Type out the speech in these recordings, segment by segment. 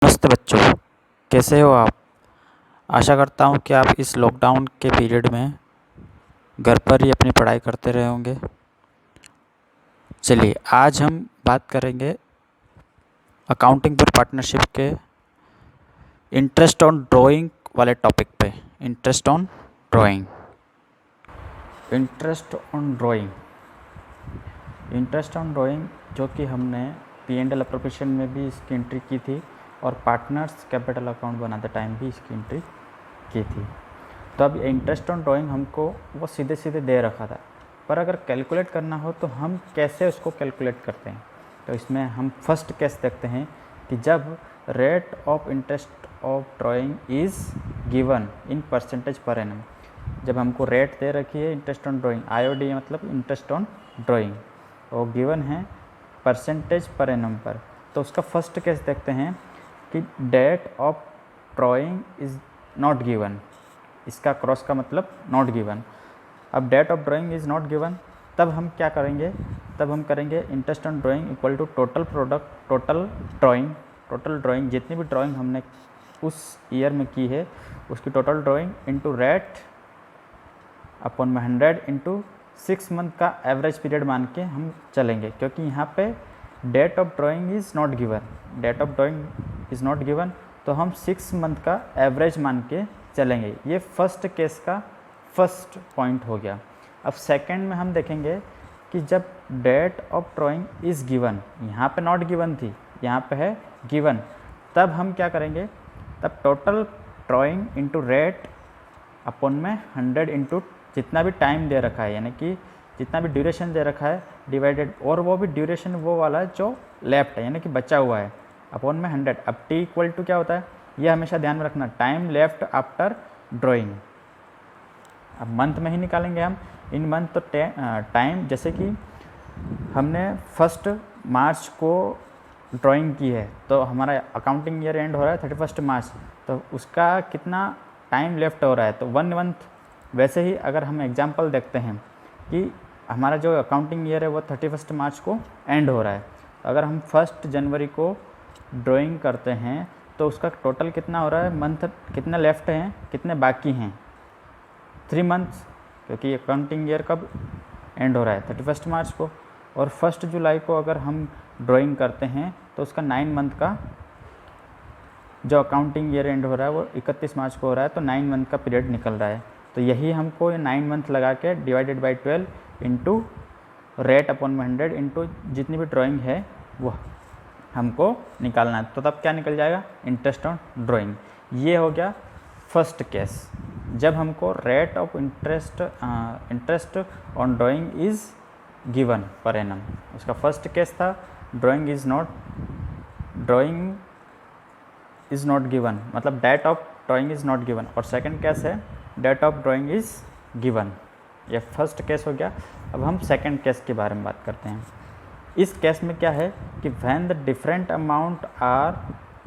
नमस्ते बच्चों, कैसे हो आप। आशा करता हूँ कि आप इस लॉकडाउन के पीरियड में घर पर ही अपनी पढ़ाई करते रहे होंगे। चलिए आज हम बात करेंगे अकाउंटिंग फॉर पार्टनरशिप के इंटरेस्ट ऑन ड्राइंग वाले टॉपिक पे। इंटरेस्ट ऑन ड्राइंग जो कि हमने P&L अप्रोप्रिएशन में भी इसकी एंट्री की थी और पार्टनर्स कैपिटल अकाउंट बनाते टाइम भी इसकी एंट्री की थी। तो अब इंटरेस्ट ऑन ड्राइंग हमको वो सीधे सीधे दे रखा था, पर अगर कैलकुलेट करना हो तो हम कैसे उसको कैलकुलेट करते हैं। तो इसमें हम फर्स्ट केस देखते हैं कि जब rate of interest of drawing is given in percentage per annum. जब हमको रेट दे रखी है इंटरेस्ट ऑन ड्राइंग, IOD मतलब इंटरेस्ट ऑन ड्राइंग, और गिवन है परसेंटेज पर एनम पर, तो उसका फर्स्ट केस देखते हैं कि date of drawing is not given. इसका क्रॉस का मतलब नॉट गिवन। अब date of drawing is not given, तब हम क्या करेंगे, तब हम करेंगे interest on drawing equal to total product, total drawing जितनी भी ड्राइंग हमने उस ईयर में की है उसकी total drawing into rate upon में 100 इंटू 6 मंथ का एवरेज पीरियड मान के हम चलेंगे, क्योंकि यहाँ पे date of drawing is not given, तो हम 6 मंथ का एवरेज मान के चलेंगे। ये फर्स्ट केस का फर्स्ट पॉइंट हो गया। अब सेकंड में हम देखेंगे कि जब date of drawing is given, यहाँ पे नॉट गिवन थी, यहाँ पे है गिवन, तब हम क्या करेंगे, तब total drawing into rate upon में 100 इंटू जितना भी टाइम दे रखा है, यानी कि जितना भी ड्यूरेशन दे रखा है डिवाइडेड, और वो भी ड्यूरेशन वो वाला जो लेफ्ट है यानी कि बचा हुआ है, अपॉन में 100। अब T इक्वल टू क्या होता है ये हमेशा ध्यान में रखना, टाइम लेफ्ट आफ्टर ड्राइंग। अब मंथ में ही निकालेंगे हम इन मंथ, तो टाइम जैसे कि हमने 1 मार्च को ड्राइंग की है तो हमारा अकाउंटिंग ईयर एंड हो रहा है 31 मार्च, तो उसका कितना टाइम लेफ्ट हो रहा है, तो 1 मंथ। वैसे ही अगर हम एग्जांपल देखते हैं कि हमारा जो अकाउंटिंग ईयर है वो 31 मार्च को एंड हो रहा है, तो अगर हम 1 जनवरी को ड्राइंग करते हैं तो उसका टोटल कितना हो रहा है, मंथ कितने लेफ्ट हैं, कितने बाकी हैं, 3 मंथ्स, क्योंकि अकाउंटिंग ईयर कब एंड हो रहा है 31 मार्च को। और 1 जुलाई को अगर हम ड्राइंग करते हैं तो उसका 9 मंथ का जो अकाउंटिंग ईयर एंड हो रहा है वो 31 मार्च को हो रहा है, तो 9 मंथ का पीरियड निकल रहा है। तो यही हमको 9 मंथ लगा के divided by 12 into rate upon में 100 इंटू जितनी भी ड्राइंग है वो हमको निकालना है, तो तब क्या निकल जाएगा, इंटरेस्ट ऑन ड्राइंग। ये हो गया फर्स्ट केस, जब हमको rate of interest on drawing is given per annum. उसका फर्स्ट केस था ड्राइंग इज़ नॉट गिवन, मतलब date of drawing is not given, और सेकंड केस है date of drawing is given. ये फर्स्ट केस हो गया। अब हम सेकंड केस के बारे में बात करते हैं। इस केस में क्या है कि when the different amount are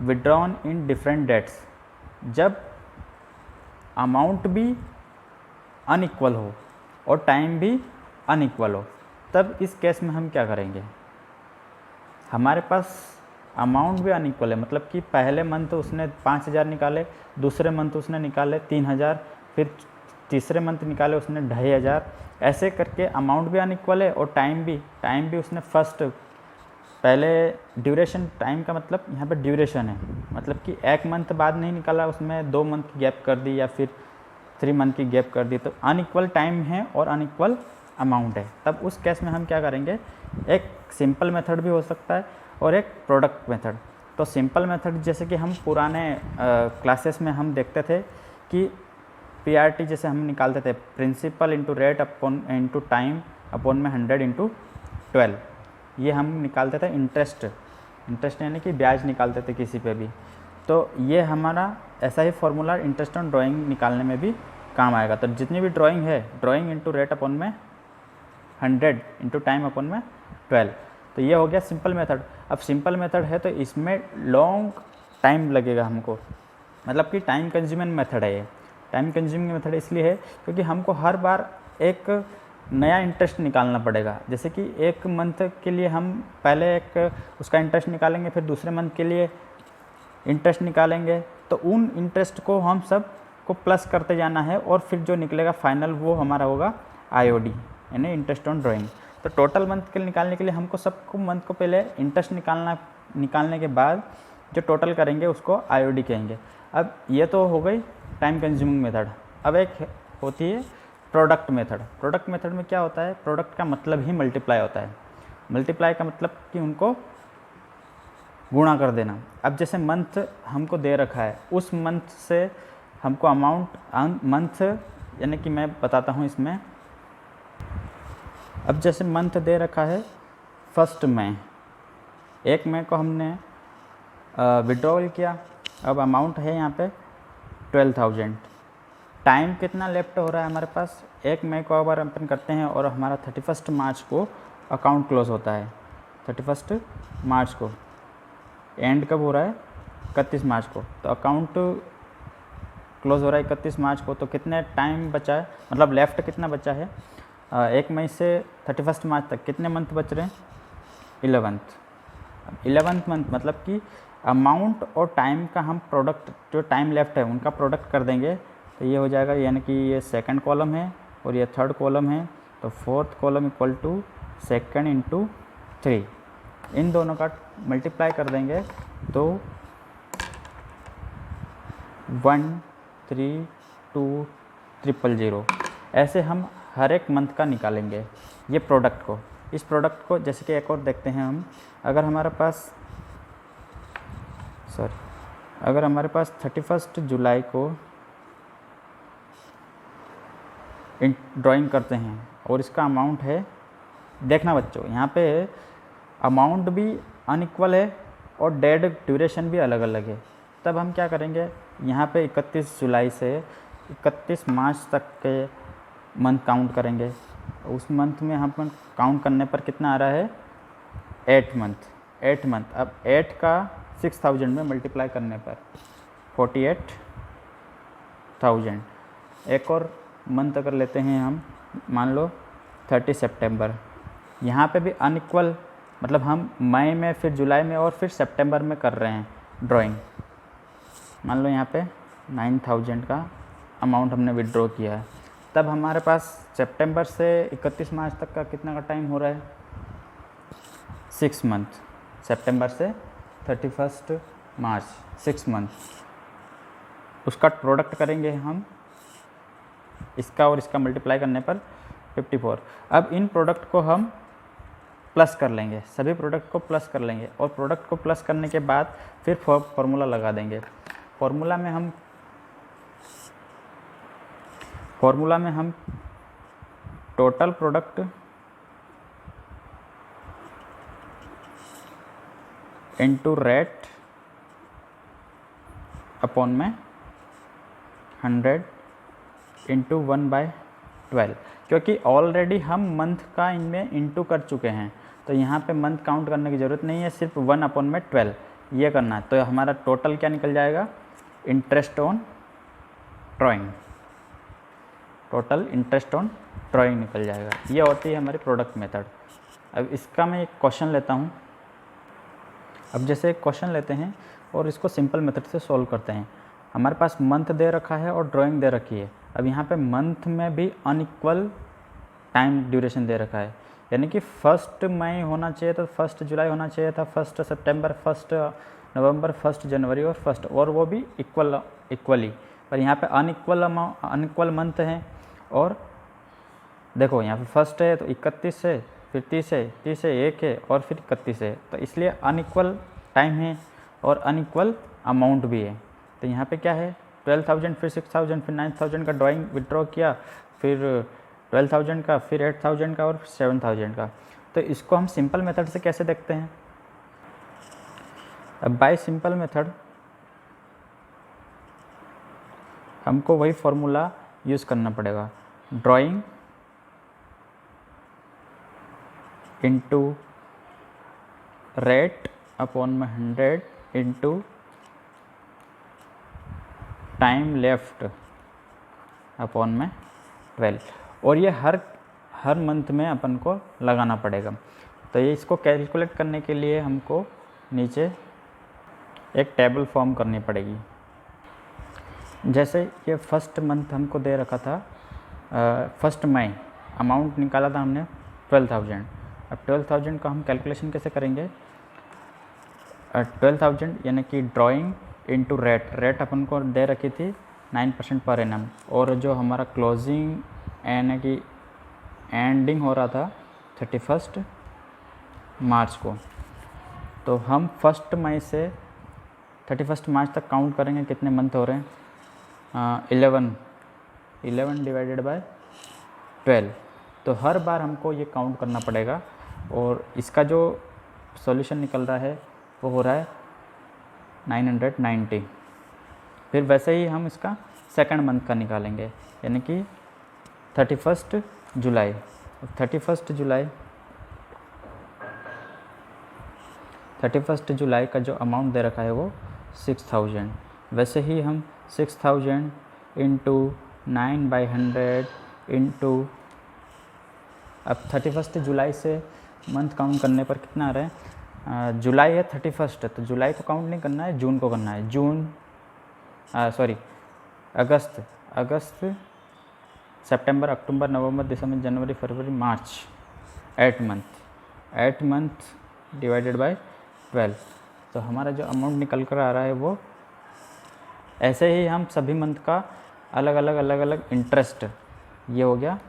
withdrawn in different dates, जब अमाउंट भी अनइक्वल हो और टाइम भी अनइक्वल हो, तब इस केस में हम क्या करेंगे, हमारे पास अमाउंट भी अनइक्वल है, मतलब कि पहले मंथ उसने 5000 निकाले, दूसरे मंथ उसने निकाले 3000, फिर तीसरे मंथ निकाले उसने 2500, ऐसे करके अमाउंट भी अनइक्वल है और टाइम भी उसने पहले ड्यूरेशन, टाइम का मतलब यहाँ पे ड्यूरेशन है, मतलब कि 1 मंथ बाद नहीं निकाला, उसमें 2 मंथ की गैप कर दी या फिर 3 मंथ की गैप कर दी, तो अनइक्वल टाइम है और अनइक्वल अमाउंट है। तब उस केस में हम क्या करेंगे, एक सिंपल मेथड भी हो सकता है और एक प्रोडक्ट मेथड। तो सिंपल मेथड जैसे कि हम पुराने क्लासेस में हम देखते थे कि PRT जैसे हम निकालते थे, principal into rate upon into time upon में 100 इंटू 12, ये हम निकालते थे इंटरेस्ट यानी कि ब्याज निकालते थे किसी पे भी। तो ये हमारा ऐसा ही फॉर्मूला इंटरेस्ट ऑन ड्राइंग निकालने में भी काम आएगा। तो जितनी भी ड्राइंग है, ड्राइंग इंटू रेट अपॉन में 100 इंटू टाइम अपॉन में 12, तो ये हो गया सिंपल मेथड। अब सिंपल मेथड है तो इसमें लॉन्ग टाइम लगेगा हमको, मतलब कि टाइम कंज्यूमिंग मेथड है ये। टाइम कंज्यूमिंग मेथड इसलिए है क्योंकि हमको हर बार एक नया इंटरेस्ट निकालना पड़ेगा। जैसे कि 1 मंथ के लिए हम पहले एक उसका इंटरेस्ट निकालेंगे, फिर दूसरे मंथ के लिए इंटरेस्ट निकालेंगे तो उन इंटरेस्ट को हम सब को प्लस करते जाना है और फिर जो निकलेगा फाइनल वो हमारा होगा IOD यानी इंटरेस्ट ऑन ड्राइंग। तो टोटल मंथ के निकालने के लिए हमको सबको मंथ को पहले इंटरेस्ट निकालने के बाद जो टोटल करेंगे उसको IOD कहेंगे। अब ये तो हो गई टाइम कंज्यूमिंग मेथड। अब एक होती है प्रोडक्ट मेथड। प्रोडक्ट मेथड में क्या होता है, प्रोडक्ट का मतलब ही मल्टीप्लाई होता है। मल्टीप्लाई का मतलब कि उनको गुणा कर देना। अब जैसे मंथ हमको दे रखा है, उस मंथ से हमको अमाउंट मंथ यानी कि मैं बताता हूँ इसमें। अब जैसे मंथ दे रखा है 1 मई, 1 मई को हमने विड्रॉल किया। अब अमाउंट है यहाँ पे 12,000। टाइम कितना लेफ्ट हो रहा है हमारे पास, 1 मई को अगर अपन करते हैं और हमारा 31 मार्च को अकाउंट क्लोज होता है। 31 मार्च को एंड कब हो रहा है, 31 मार्च को। तो अकाउंट क्लोज हो रहा है 31 मार्च को, तो कितने टाइम बचा है, मतलब लेफ़्ट कितना बचा है 1 मई से 31 मार्च तक कितने मंथ बच रहे हैं, 11th मंथ। मतलब कि अमाउंट और टाइम का हम प्रोडक्ट, जो टाइम लेफ्ट है उनका प्रोडक्ट कर देंगे तो ये हो जाएगा, यानी कि ये सेकंड कॉलम है और ये थर्ड कॉलम है। तो fourth column equal to second into 3, इन दोनों का मल्टीप्लाई कर देंगे तो 132,000। ऐसे हम हर एक मंथ का निकालेंगे ये प्रोडक्ट को। इस प्रोडक्ट को जैसे कि एक और देखते हैं हम, अगर हमारे पास 31 जुलाई को ड्राइंग करते हैं और इसका अमाउंट है, देखना बच्चों यहाँ पे अमाउंट भी अनइक्वल है और डेड ड्यूरेशन भी अलग अलग है। तब हम क्या करेंगे, यहाँ पे 31 जुलाई से 31 मार्च तक के मंथ काउंट करेंगे। उस मंथ में हम काउंट करने पर कितना आ रहा है, 8 मंथ। अब 8 का 6,000 में मल्टीप्लाई करने पर 48,000। एक और मंथ अगर लेते हैं हम, मान लो 30 सितंबर, यहाँ पे भी अनइक्वल, मतलब हम मई में, फिर जुलाई में और फिर सितंबर में कर रहे हैं ड्राइंग। मान लो यहाँ पे 9,000 का अमाउंट हमने विड्रॉ किया है। तब हमारे पास सितंबर से 31 मार्च तक का कितना का टाइम हो रहा है, 6 मंथ। सितंबर से 31 मार्च 6 मंथ। उसका प्रोडक्ट करेंगे हम, इसका और इसका मल्टीप्लाई करने पर 54। अब इन प्रोडक्ट को हम प्लस कर लेंगे, सभी प्रोडक्ट को प्लस कर लेंगे और प्रोडक्ट को प्लस करने के बाद फिर फॉर्मूला लगा देंगे। फॉर्मूला में हम total product into rate upon में 100 इंटू 1/12, क्योंकि ऑलरेडी हम मंथ का इनमें इंटू कर चुके हैं तो यहाँ पे मंथ काउंट करने की ज़रूरत नहीं है, सिर्फ 1/12 ये करना है। तो हमारा टोटल क्या निकल जाएगा, interest on drawing, total interest on drawing निकल जाएगा। ये होती है हमारी प्रोडक्ट मेथड। अब इसका मैं एक क्वेश्चन लेता हूँ। अब जैसे एक क्वेश्चन लेते हैं और इसको सिंपल मेथड से सॉल्व करते हैं। हमारे पास मंथ दे रखा है और ड्राइंग दे रखी है। अब यहाँ पे मंथ में भी अनइक्वल टाइम ड्यूरेशन दे रखा है, यानी कि 1 मई होना चाहिए तो 1 जुलाई होना चाहिए था, 1 सितंबर, 1 नवंबर, 1 जनवरी और वो भी इक्वली। पर यहाँ पे अनइक्वल मंथ हैं। और देखो यहाँ पे 1 है तो 31 है, फिर 30 है, 30 से 1 है और फिर 31 है, तो इसलिए अनइक्वल टाइम है और अनइक्वल अमाउंट भी है। तो यहाँ पे क्या है, 12,000 फिर 6,000 फिर 9,000 का ड्राइंग विड्रॉ किया, फिर 12,000 का, फिर 8,000 का और 7,000 का। तो इसको हम सिंपल मेथड से कैसे देखते हैं। अब बाय सिंपल मेथड हमको वही फॉर्मूला यूज़ करना पड़ेगा, ड्राइंग इंटू रेट अपॉन में 100 इंटू टाइम लेफ्ट अपॉन में 12। और ये हर मंथ में अपन को लगाना पड़ेगा। तो ये इसको कैलकुलेट करने के लिए हमको नीचे एक टेबल फॉर्म करनी पड़ेगी। जैसे ये फर्स्ट मंथ हमको दे रखा था, फर्स्ट मई अमाउंट निकाला था हमने 12,000। अब 12,000 का हम कैलकुलेशन कैसे करेंगे? 12,000 यानी कि ड्राइंग इनटू रेट अपन को दे रखी थी 9% पर एनम, और जो हमारा क्लोजिंग यानी कि एंडिंग हो रहा था 31 मार्च को, तो हम 1 मई से 31 मार्च तक काउंट करेंगे कितने मंथ हो रहे हैं। 11 डिवाइडेड बाय 12, तो हर बार हमको ये काउंट करना पड़ेगा, और इसका जो सॉल्यूशन निकल रहा है वो हो रहा है 990। फिर वैसे ही हम इसका सेकंड मंथ का निकालेंगे, यानी कि 31 जुलाई। 31 जुलाई का जो अमाउंट दे रखा है वो 6,000। वैसे ही हम 6,000 इंटू 9/100 इंटू, अब 31 जुलाई से मंथ काउंट करने पर कितना आ रहा है? जुलाई है 31, तो जुलाई को काउंट नहीं करना है, जून को करना है। अगस्त, सितंबर, अक्टूबर, नवंबर, दिसंबर, जनवरी, फरवरी, मार्च, 8 मंथ डिवाइडेड बाय 12। तो हमारा जो अमाउंट निकल कर आ रहा है वो, ऐसे ही हम सभी मंथ का अलग अलग इंटरेस्ट, ये हो गया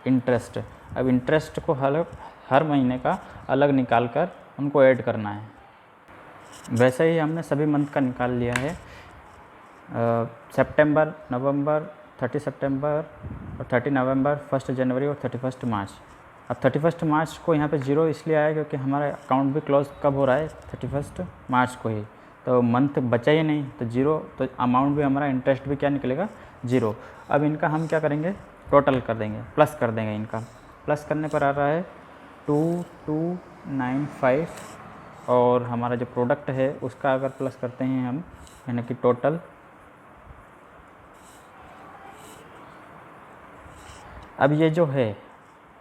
इंटरेस्ट। अब इंटरेस्ट को हर महीने का अलग निकाल कर उनको ऐड करना है। वैसे ही हमने सभी मंथ का निकाल लिया है, सितंबर, नवंबर, 30 सितंबर और 30 नवंबर, 1 जनवरी और 31 मार्च। अब 31 मार्च को यहाँ पे 0 इसलिए आया क्योंकि हमारा अकाउंट भी क्लोज कब हो रहा है? 31 मार्च को ही, तो मंथ बचा ही नहीं, तो 0, तो अमाउंट भी हमारा इंटरेस्ट भी क्या निकलेगा? 0। अब इनका हम क्या करेंगे? टोटल कर देंगे, प्लस कर देंगे। इनका प्लस करने पर आ रहा है 2295, और हमारा जो प्रोडक्ट है उसका अगर प्लस करते हैं हम, यानी कि टोटल, अब ये जो है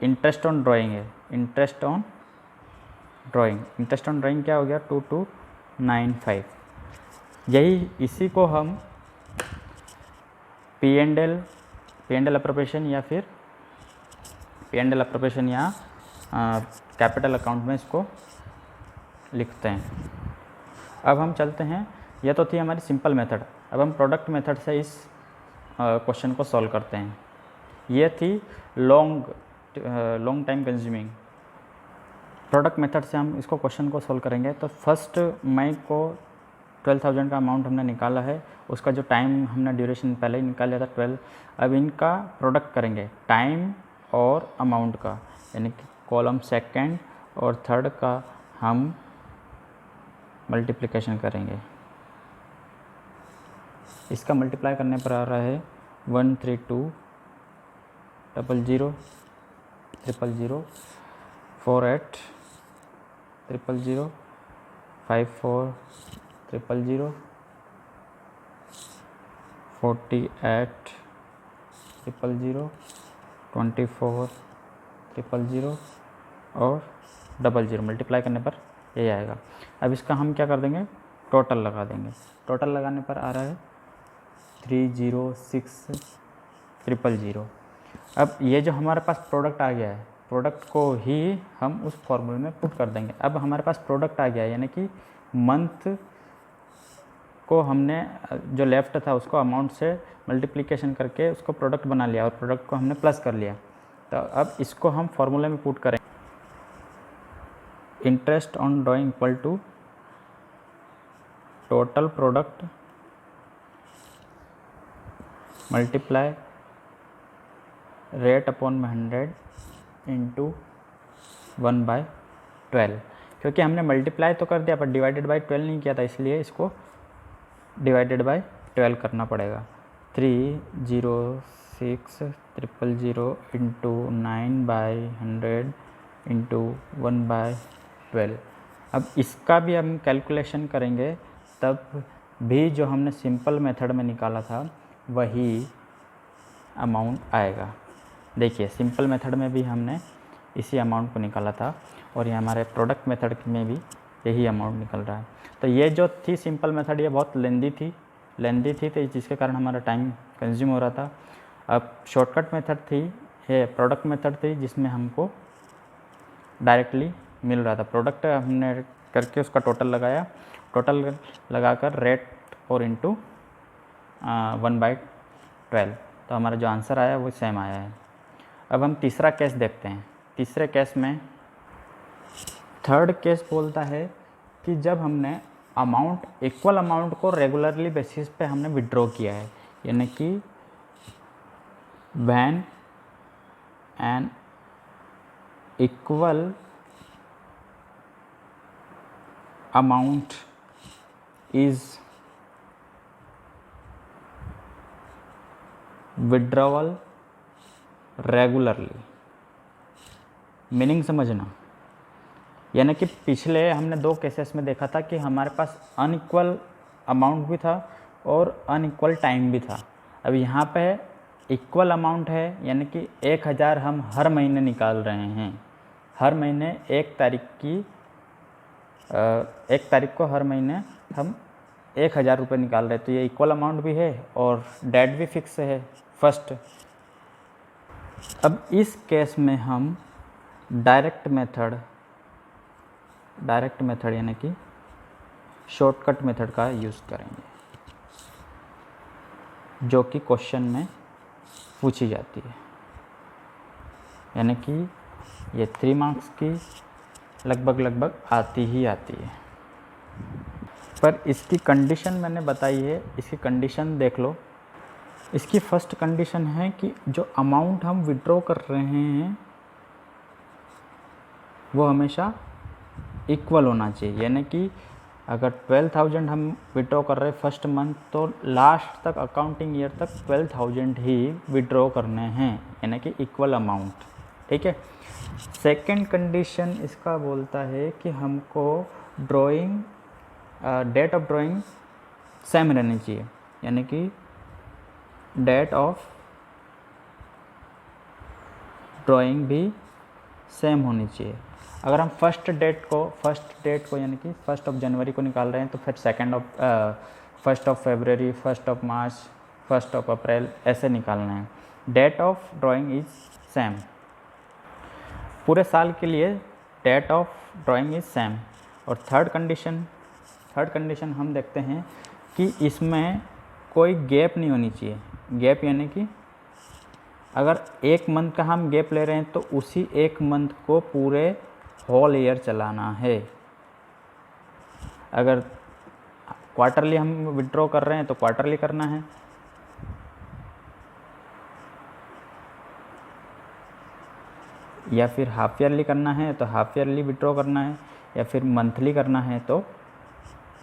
इंटरेस्ट ऑन ड्राइंग है, इंटरेस्ट ऑन ड्राइंग क्या हो गया? 2295। यही इसी को हम पी एंड एल अप्रोप्रिएशन या फिर कैपिटल अकाउंट में इसको लिखते हैं। अब हम चलते हैं, यह तो थी हमारी सिंपल मेथड। अब हम प्रोडक्ट मेथड से इस क्वेश्चन को सॉल्व करते हैं। ये थी long time consuming. Product method से हम इसको क्वेश्चन को सॉल्व करेंगे। तो 1 मई को 12,000 का अमाउंट हमने निकाला है, उसका जो टाइम हमने ड्यूरेशन पहले ही निकाल लिया था 12। अब इनका प्रोडक्ट करेंगे टाइम और अमाउंट का, यानी कि कॉलम सेकंड और थर्ड का हम मल्टीप्लिकेशन करेंगे। इसका मल्टीप्लाई करने पर आ रहा है 132 00 000 48 000 54 000 48 000 24 000 और 00। मल्टीप्लाई करने पर ये आएगा। अब इसका हम क्या कर देंगे? टोटल लगा देंगे। टोटल लगाने पर आ रहा है 306 000। अब ये जो हमारे पास प्रोडक्ट आ गया है, प्रोडक्ट को ही हम उस फॉर्मूले में पुट कर देंगे। अब हमारे पास प्रोडक्ट आ गया है, यानी कि मंथ को हमने जो लेफ्ट था उसको अमाउंट से मल्टीप्लिकेशन करके उसको प्रोडक्ट बना लिया, और प्रोडक्ट को हमने प्लस कर लिया। तो अब इसको हम फॉर्मूले में पुट करें। Interest on drawing equal to total product multiply rate upon 100 into 1/12। क्योंकि हमने मल्टीप्लाई तो कर दिया पर डिवाइडेड बाय 12 नहीं किया था, इसलिए इसको डिवाइडेड बाय 12 करना पड़ेगा। 306 000 इंटू 9/100 इंटू 1/12। अब इसका भी हम कैलकुलेशन करेंगे, तब भी जो हमने सिंपल मेथड में निकाला था वही अमाउंट आएगा। देखिए सिंपल मेथड में भी हमने इसी अमाउंट को निकाला था, और ये हमारे प्रोडक्ट मेथड में भी यही अमाउंट निकल रहा है। तो ये जो थी सिंपल मेथड, ये बहुत लेंदी थी तो जिसके कारण हमारा टाइम कंज्यूम हो रहा था। अब शॉर्टकट मेथड थी, ये प्रोडक्ट मेथड थी, जिसमें हमको डायरेक्टली मिल रहा था। प्रोडक्ट हमने करके उसका टोटल लगाया, टोटल लगाकर रेट और इंटू 1/12, तो हमारा जो आंसर आया वो सेम आया है। अब हम तीसरा केस देखते हैं। तीसरे केस में थर्ड केस बोलता है कि जब हमने इक्वल अमाउंट को रेगुलरली बेसिस पे हमने विड्रॉ किया है, यानी कि when an equal amount is withdrawal regularly. Meaning समझना, यानी कि पिछले हमने 2 केसेस में देखा था कि हमारे पास अनइक्वल अमाउंट भी था और अनइक्वल टाइम भी था। अब यहाँ पे इक्वल अमाउंट है, यानी कि 1000 हम हर महीने निकाल रहे हैं। हर महीने 1 तारीख को हर महीने हम 1000 रुपये निकाल रहे हैं, तो ये इक्वल अमाउंट भी है और डेट भी फिक्स है फर्स्ट। अब इस केस में हम डायरेक्ट मेथड यानी कि शॉर्टकट मेथड का यूज़ करेंगे, जो कि क्वेश्चन में पूछी जाती है, यानी कि ये 3 मार्क्स की लगभग आती है। पर इसकी कंडीशन मैंने बताई है, इसकी कंडीशन देख लो। इसकी फर्स्ट कंडीशन है कि जो अमाउंट हम विड्रॉ कर रहे हैं वो हमेशा इक्वल होना चाहिए, यानी कि अगर 12,000 हम विड्रॉ कर रहे हैं फर्स्ट मंथ, तो लास्ट तक अकाउंटिंग ईयर तक 12,000 ही विड्रॉ करने हैं, यानी कि इक्वल अमाउंट। ठीक है। सेकंड कंडीशन इसका बोलता है कि हमको डेट ऑफ ड्राइंग सेम रहनी चाहिए, यानी कि डेट ऑफ ड्राइंग भी सेम होनी चाहिए। अगर हम फर्स्ट डेट को यानी कि 1 जनवरी को निकाल रहे हैं, तो फिर 1 फरवरी, 1 मार्च, 1 अप्रैल ऐसे निकालना है। Date of drawing is same, पूरे साल के लिए date of drawing is same. और थर्ड कंडीशन हम देखते हैं कि इसमें कोई गैप नहीं होनी चाहिए। गैप यानी कि अगर 1 मंथ का हम गैप ले रहे हैं, तो उसी 1 मंथ को पूरे होल ईयर चलाना है। अगर क्वार्टरली हम विड्रॉ कर रहे हैं तो क्वार्टरली करना है, या फिर हाफ ईयरली करना है तो हाफ ईयरली विड्रॉ करना है, या फिर मंथली करना है तो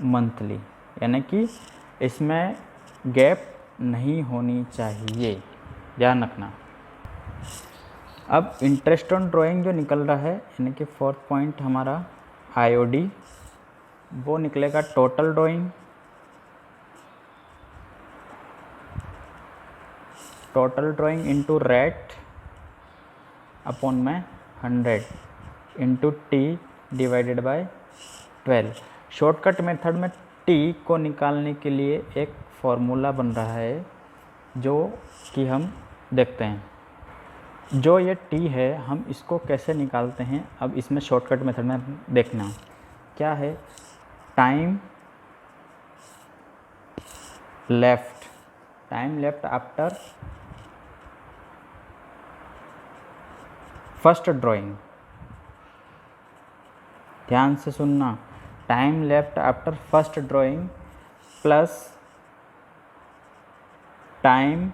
मंथली, यानी कि इसमें गैप नहीं होनी चाहिए, ध्यान रखना। अब इंटरेस्ट ऑन ड्राइंग जो निकल रहा है, यानी कि 4th पॉइंट हमारा IOD, वो निकलेगा total drawing into rate upon में 100 into T divided by 12। Shortcut method में T को निकालने के लिए एक फॉर्मूला बन रहा है, जो कि हम देखते हैं। जो ये T है, हम इसको कैसे निकालते हैं, अब इसमें शॉर्टकट मेथड में देखना क्या है। Time left after first drawing, ध्यान से सुनना। Time left after first drawing plus time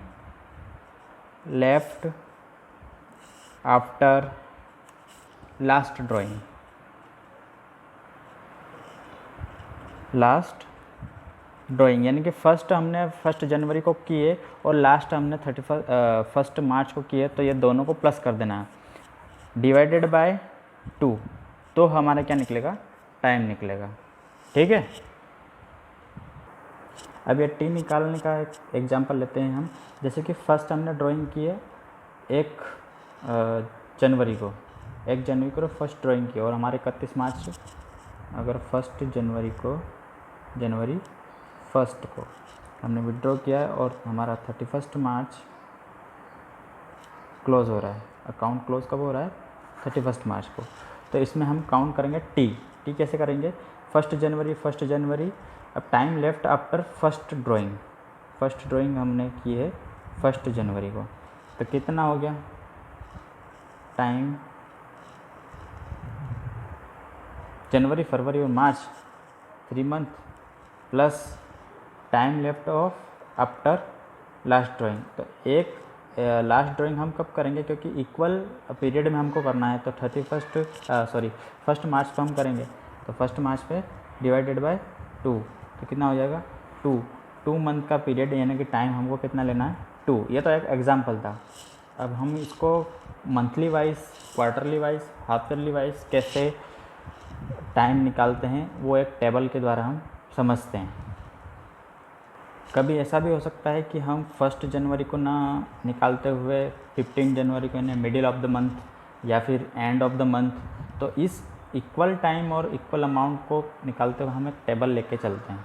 left after last drawing, यानी कि हमने 1 जनवरी को किए और लास्ट हमने 1 मार्च को किए, तो ये दोनों को प्लस कर देना है, डिवाइडेड बाय 2, तो हमारा क्या निकलेगा, टाइम निकलेगा। ठीक है। अब ये T निकालने का एक एग्जांपल लेते हैं हम। जैसे कि फर्स्ट हमने ड्राइंग की है 1 जनवरी को फर्स्ट ड्राइंग की, और हमारे 31 मार्च अगर जनवरी 1 को हमने विड्रॉ किया है और हमारा 31 मार्च क्लोज़ हो रहा है, अकाउंट क्लोज़ कब हो रहा है? 31 मार्च को। तो इसमें हम काउंट करेंगे टी कैसे करेंगे? 1 जनवरी। अब time left after first drawing हमने की है 1 जनवरी को, तो कितना हो गया टाइम? जनवरी, फरवरी और मार्च 3 month plus time left of after last drawing. तो एक लास्ट ड्राइंग हम कब करेंगे, क्योंकि इक्वल पीरियड में हमको करना है, तो 1 मार्च को हम करेंगे, तो 1 मार्च पे डिवाइडेड बाय 2, तो कितना हो जाएगा 2 मंथ का पीरियड, यानी कि टाइम हमको कितना लेना है 2। ये तो एक एग्जाम्पल था। अब हम इसको monthly wise, quarterly wise, half yearly wise कैसे टाइम निकालते हैं वो एक टेबल के द्वारा हम समझते हैं। कभी ऐसा भी हो सकता है कि हम 1 जनवरी को ना निकालते हुए 15 जनवरी को, मिडिल ऑफ द मंथ या फिर एंड ऑफ द मंथ, तो इस इक्वल टाइम और इक्वल अमाउंट को निकालते हुए हम एक टेबल लेके चलते हैं।